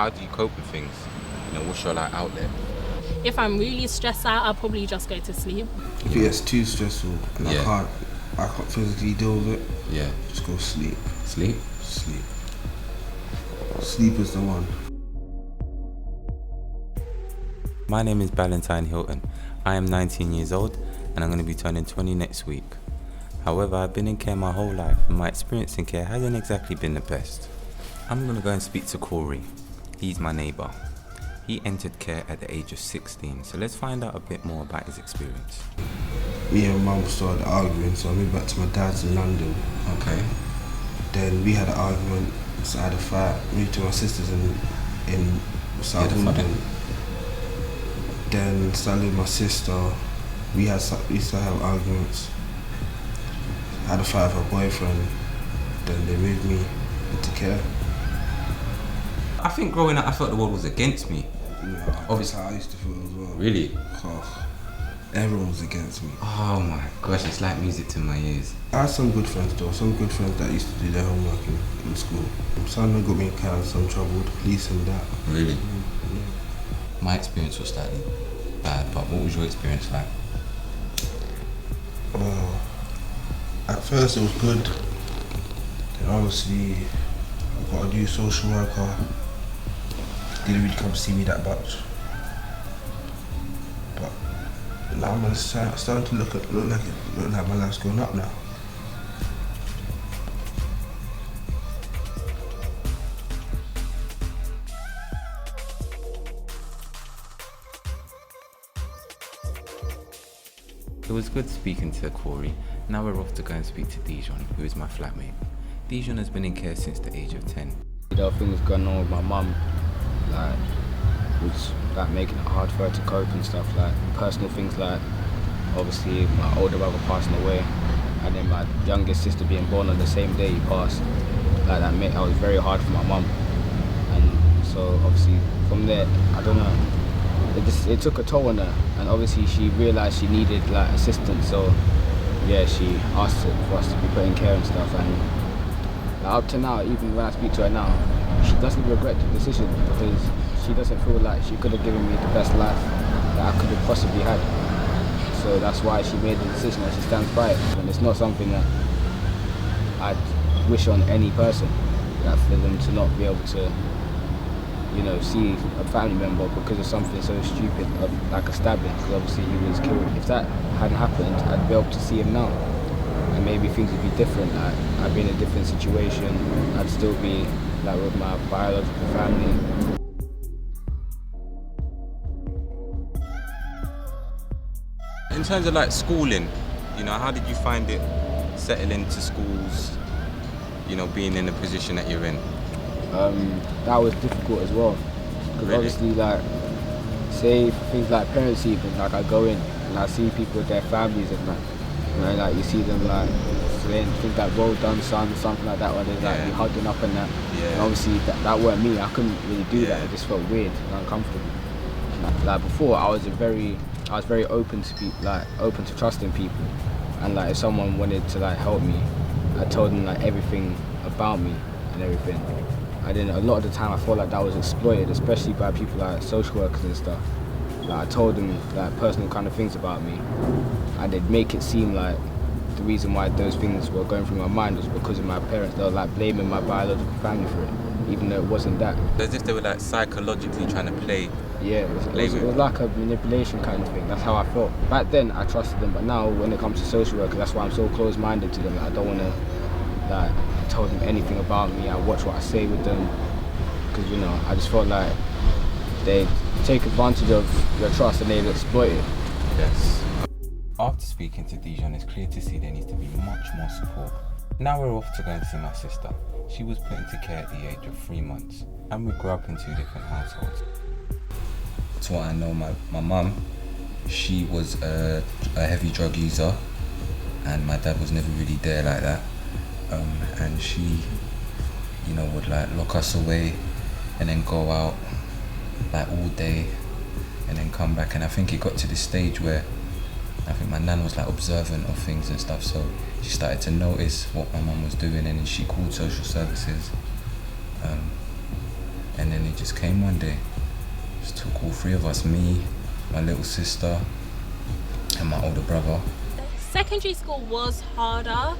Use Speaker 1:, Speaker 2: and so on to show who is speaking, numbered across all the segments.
Speaker 1: how do you cope with things? You know, what's your like outlet?
Speaker 2: If I'm really stressed out, I'll probably just go to sleep.
Speaker 3: If it gets too stressful and
Speaker 1: Yeah.
Speaker 3: I can't physically deal with it,
Speaker 1: Yeah.
Speaker 3: just go sleep.
Speaker 1: Sleep?
Speaker 3: Sleep. Sleep is the one.
Speaker 4: My name is Valentine Hilton. I am 19 years old and I'm going to be turning 20 next week. However, I've been in care my whole life and my experience in care hasn't exactly been the best. I'm going to go and speak to Corey. He's my neighbour. He entered care at the age of 16, so let's find out a bit more about his experience.
Speaker 3: Me and mum started arguing, so I moved back to my dad's in London.
Speaker 1: Okay.
Speaker 3: Then we had an argument, so I had a fight. Moved to my sister's in South London. Then started with my sister. We used to have arguments. I had a fight with her boyfriend. Then they moved me into care.
Speaker 1: I think growing up, I felt the world was against me.
Speaker 3: Yeah,
Speaker 1: Obviously.
Speaker 3: that's how I used to feel as well.
Speaker 1: Really?
Speaker 3: Oh, everyone was against me.
Speaker 1: Oh my gosh, it's like music to my ears.
Speaker 3: I had some good friends though, some good friends that used to do their homework in school. Some that got me in kind, some trouble with the police and that.
Speaker 1: Really?
Speaker 3: Yeah.
Speaker 1: My experience was slightly bad, but what was your experience like?
Speaker 3: At first it was good. Then obviously I got a new social worker. Didn't really come to see me that much. But now I'm starting to look like my life's going up now.
Speaker 4: It was good speaking to Corey. Now we're off to go and speak to Dijon, who is my flatmate. Dijon has been in care since the age of 10.
Speaker 5: There are things going on with my mum, like, which like making it hard for her to cope and stuff, like personal things, like obviously my older brother passing away and then my youngest sister being born on the same day he passed. Like that was very hard for my mum, and so obviously from there, I don't know, it took a toll on her, and obviously she realised she needed like assistance, so yeah, she asked for us to be put in care and stuff, and up to now, even when I speak to her now, she doesn't regret the decision because she doesn't feel like she could have given me the best life that I could have possibly had. So that's why she made the decision and she stands by it. And it's not something that I'd wish on any person, that for them to not be able to, you know, see a family member because of something so stupid, like a stabbing, because obviously he was killed. If that hadn't happened, I'd be able to see him now. And maybe things would be different, like I'd be in a different situation, I'd still be like with my biological family.
Speaker 1: In terms of like schooling, you know, how did you find it settling to schools, you know, being in the position that you're in?
Speaker 5: That was difficult as well, because
Speaker 1: Really?
Speaker 5: obviously, like, say for things like parents' evening, like I go in and I see people with their families and that, you know, like you see them like saying things like "well done, son," something like that, where they're like you hugging up and that.
Speaker 1: Yeah.
Speaker 5: And obviously that weren't me. I couldn't really do that. It just felt weird and uncomfortable. Like before, I was very open to open to trusting people, and like if someone wanted to like help me, I told them like everything about me and everything. I didn't. A lot of the time, I felt like that was exploited, especially by people like social workers and stuff. Like I told them like personal kind of things about me, and they'd make it seem like the reason why those things were going through my mind was because of my parents. They were like blaming my biological family for it, even though it wasn't that.
Speaker 1: As if they were like psychologically trying to play.
Speaker 5: Yeah, it was like a manipulation kind of thing. That's how I felt. Back then, I trusted them, but now when it comes to social workers, that's why I'm so close-minded to them. I don't want to like tell them anything about me. I watch what I say with them, because you know, I just felt like they take advantage of your trust and they'd exploit it.
Speaker 1: Yes.
Speaker 4: After speaking to Dijon, it's clear to see there needs to be much more support. Now we're off to go and see my sister. She was put into care at the age of 3 months, and we grew up in 2 different households.
Speaker 1: To what I know, my mum, she was a heavy drug user, and my dad was never really there like that. And she, you know, would like lock us away and then go out like all day and then come back. And I think it got to this stage where I think my nan was like observant of things and stuff, so she started to notice what my mum was doing, and then she called social services. And then he just came one day. Just took all three of us, me, my little sister, and my older brother.
Speaker 2: Secondary school was harder,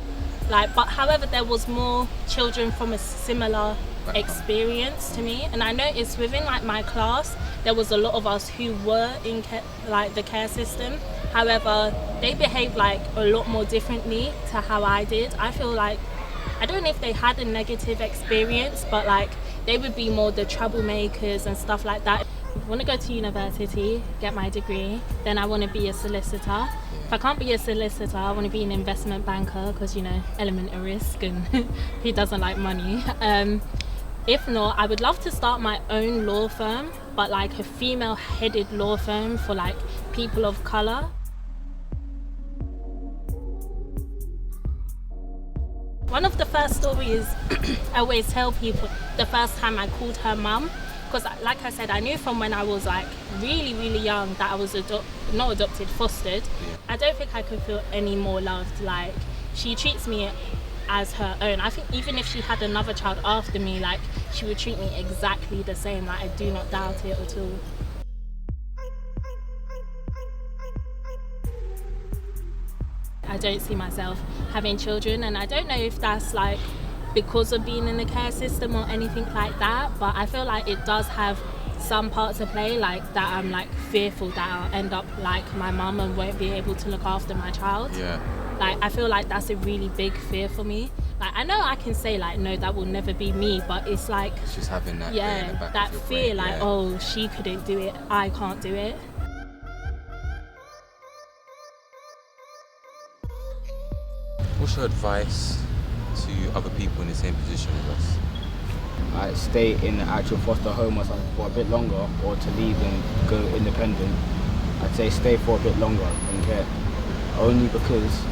Speaker 2: but however there was more children from a similar experience to me, and I noticed within my class there was a lot of us who were in the care system. However, they behaved a lot more differently to how I did. I feel I don't know if they had a negative experience, but they would be more the troublemakers and stuff like that. I want to go to university, get my degree, then I want to be a solicitor. If I can't be a solicitor, I want to be an investment banker because, element of risk, and who doesn't like money? If not, I would love to start my own law firm, but a female-headed law firm for people of colour. One of the first stories I always tell people, the first time I called her mum, because like I said, I knew from when I was really, really young that I was not adopted, fostered. I don't think I could feel any more loved. She treats me as her own. I think even if she had another child after me, she would treat me exactly the same. I do not doubt it at all. I don't see myself having children, and I don't know if that's because of being in the care system or anything like that, but I feel it does have some part to play, that I'm fearful that I'll end up like my mum and won't be able to look after my child.
Speaker 1: Yeah.
Speaker 2: I feel that's a really big fear for me. I know I can say no, that will never be me, but it's
Speaker 1: it's just having that fear in the back
Speaker 2: that
Speaker 1: of your
Speaker 2: fear
Speaker 1: brain,
Speaker 2: oh, she couldn't do it, I can't do it.
Speaker 4: What's your advice to other people in the same position as us?
Speaker 5: Stay in the actual foster home or something for a bit longer, or to leave and go independent. I'd say stay for a bit longer in care, only because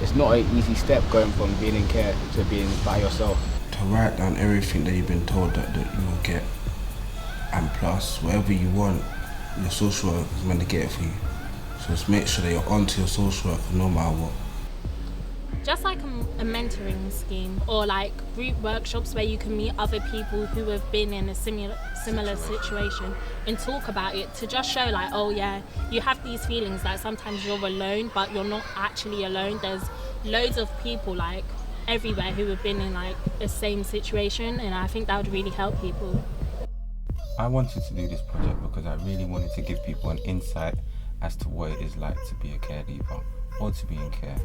Speaker 5: it's not an easy step going from being in care to being by yourself.
Speaker 3: To write down everything that you've been told that you will get, and plus whatever you want, your social worker is meant to get it for you. So just make sure that you're onto your social worker no matter what.
Speaker 2: Just a mentoring scheme, or group workshops where you can meet other people who have been in a similar situation and talk about it, to just show oh yeah, you have these feelings that sometimes you're alone, but you're not actually alone. There's loads of people everywhere who have been in the same situation, and I think that would really help people.
Speaker 4: I wanted to do this project because I really wanted to give people an insight as to what it is like to be a care leaver or to be in care.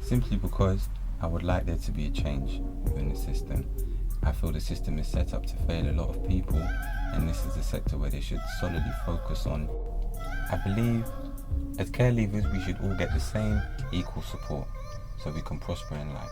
Speaker 4: Simply because I would like there to be a change within the system. I feel the system is set up to fail a lot of people, and this is a sector where they should solidly focus on. I believe as care leavers we should all get the same equal support so we can prosper in life.